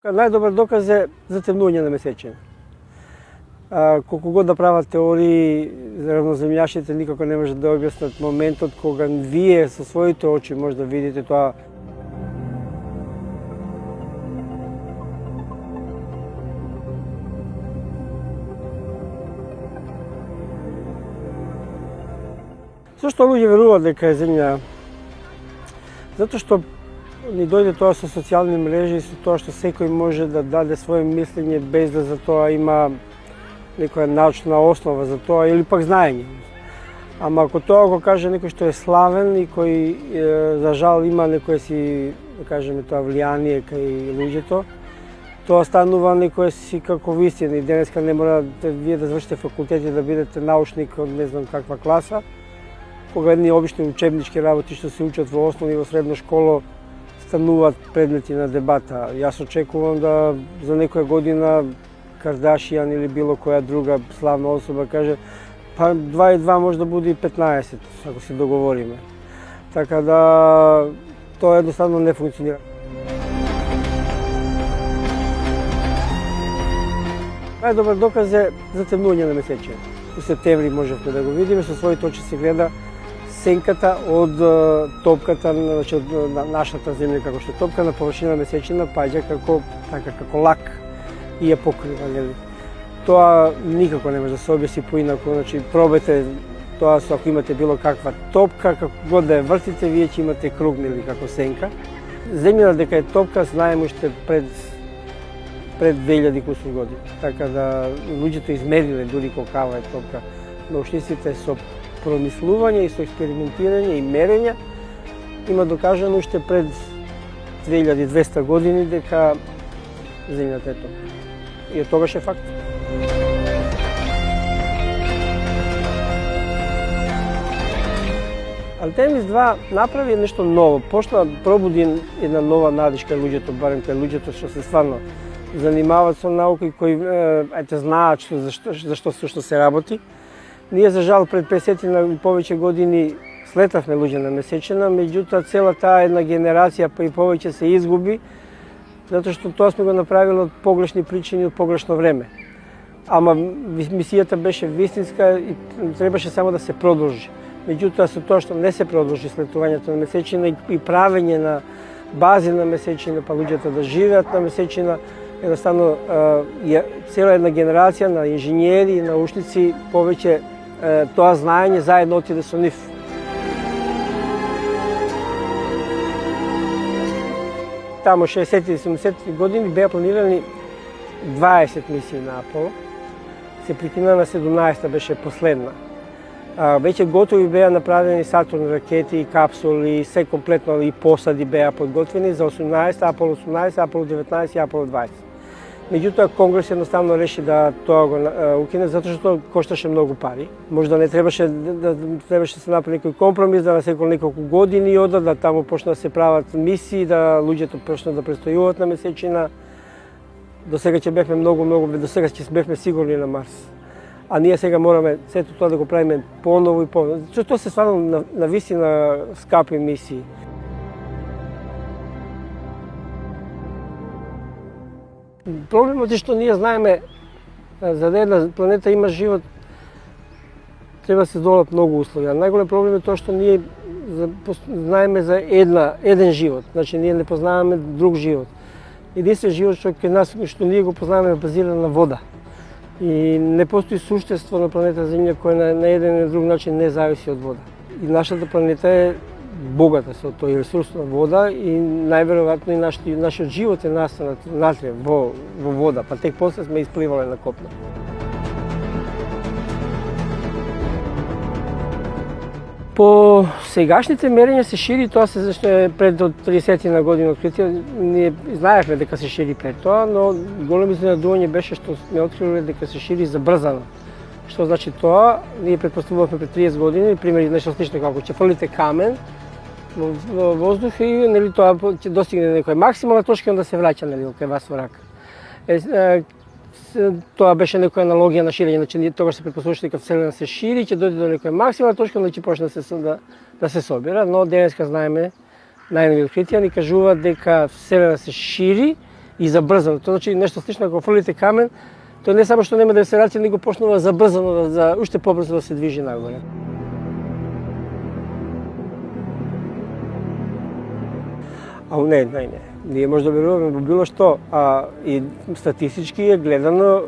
Најдобар доказ е затемнување на месечина. Колку год да прават теории за равноземјашите, никако не може да објаснат моментот кога вие со своите очи може да видите тоа. Зошто луѓе веруваат дека е земја? Затоа што ни дојде тоа со социјални мрежи и со тоа што секој може да даде свое мислење без да за тоа има некоја научна основа за тоа или пак знаење. Ама ако тоа го каже некој што е славен и кој за жал има некој си, да кажеме тоа, влијание кај луѓето, тоа станува некој си како вистина и денеска не мора вие да завршите факултет и да бидете научник од не знам каква класа, кога едни обични учебнички работи што се учат во основна и во средна школа стануваат предмети на дебата. Јас очекувам да за некоја година Кардашијан или било која друга славна особа каже па 2 и 2 може да биде и 15, ако се договориме. Така да тоа едноставно не функционира. Најдобар доказ е затемнување на месечина. У септември можевме да го видиме, со своите очи се гледа сенката од топката, значи од нашата земја како што топка на површина месечина паѓа како лак и ја покрива, нели. Тоа никако не може да се објасни поинаку, значи пробете тоа со ако имате било каква топка, како год да ја вртите, вие ќе имате круг, нели, како сенка. Земјата дека е топка знаеме уште пред 2000 кусур години. Така да луѓето измериле дури колкава е топка. Научниците со промислување и со експериментирање и мерење има докажано уште пред 2200 години дека земјата е топка. И тогаш е факт. Артемис 2 направи нешто ново, пробуди една нова надеж кај луѓето, барем кај луѓето што се стварно занимаваат со наука и кои знаат зашто сушто се работи. Ние за жал пред 50 и повеќе години слетавме луѓе на месечина, меѓутоа цела таа една генерација па и повеќе се изгуби, затоа што тоа сме го направиле од погрешни причини, од погрешно време. Ама мисијата беше вистинска и требаше само да се продолжи. Меѓутоа со тоа што не се продолжи слетувањето на месечина и правење на бази на месечина, па луѓето да живеат на месечина, едноставно цела една генерација на инженери и научници повеќе тоа знаење заедно отиде со нив. Тамо 60 и 70 години беа планирани 20 мисии на Аполо. Се прекина на 17-та, беше последна. Веќе готови беа направени Сатурн ракети, капсули, се комплетно и посади беа подготвени за 18, Аполо 18, Аполо 19 и Аполо 20. Меѓутоа Конгрес едноставно реши да тоа го укине затоа што кошташе многу пари. Можда не требаше да се направи некој компромис, да на секој неколку години одат, да таму почнат да се прават мисии, да луѓето почнат да престојуваат на месечина. До сега ќе бевме до сега ќе бевме сигурни на Марс. А ние сега мораме сето тоа да го правиме поново и поново. Тоа се стварно на вистина скапи мисии. Проблемот е што ние знаеме за да една планета има живот треба да се задоволат многу услови. А најголем проблем е тоа што ние знаеме за еден живот. Значи ние не познаваме друг живот. Единствен живот што ние го познаваме е базиран на вода. И не постои суштество на планета Земја кој на еден или друг начин не зависи од вода. И нашата планета е богата со тој ресурс на вода и најверојатно и нашиот живот е настанат внатре во вода, па тек после сме испливале на копно. По сегашните мерења се шири, тоа се зашто е пред од 30 на година откритие. Ние знаевме дека се шири пред тоа, но големо изненадување беше што сме откриле дека се шири забрзано. Што значи тоа? Ние претпоставувавме пред 30 години, примери нешто слично како ќе фрлите камен во воздух и нели тоа ќе достигне некоја максимална точка и онда се враќа нели кај вас во рака. Тоа беше некоја аналогија на ширење, значи ние тогаш се претпоставуваше дека Вселена се шири, ќе дојде до некоја максимална точка, онда ќе почне да се собира, но денеска знаеме најнови откритија ни кажуваат дека Вселена се шири и забрзано. Тоа значи нешто слично ако фрлите камен, тоа не само што нема да се раци, него почнува забрзано за уште побрзо да се движи нагоре. Не. Ние може да веруваме во било што, и статистички е гледано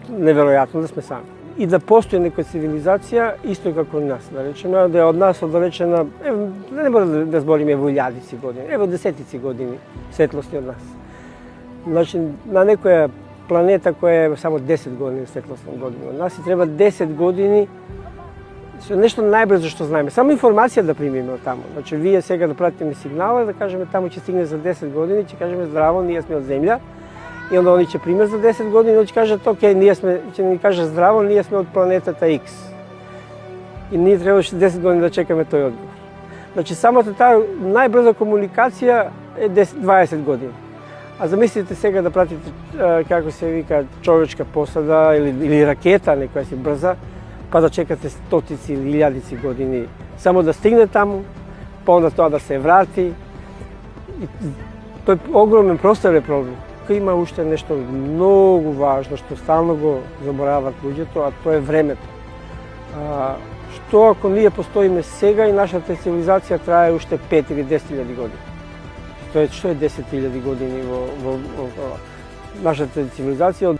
неверојатно да сме сами. И да постои некоја цивилизација исто како нас, да речеме, да е од нас оддалечена, не мора да збориме во илјадици години, во десетици години светлосни од нас. Значи, на некоја планета која е само 10 години светлосни години од нас и треба 10 години со нешто најбрзо што знаеме. Само информација да примиме од таму. Значи, вие сега да пратиме сигнала, да кажеме таму ќе стигне за 10 години, ќе кажеме здраво, ние сме од Земја. И onda oni će primjer za 10 godina i oni će kažat, ok, će ni kaže zdravo, nije sme od planetata X. I nije trebalo 10 godina da čekаме тој одговор. Значи, самата таа најбрза комуникација е 20 години. А замислите сега да пратите, како се вика, човечка посада или ракета, некоја си брза, па да чекате стотици или илјадици години само да стигне таму, па onda тоа да се врати. И тој огромен простор е проблем. Има уште нешто многу важно што стално го заборават луѓето, а тоа е времето. Што ако ние постоиме сега и нашата цивилизација трае уште 5 или 10.000 години? Што е 10.000 години во нашата цивилизација?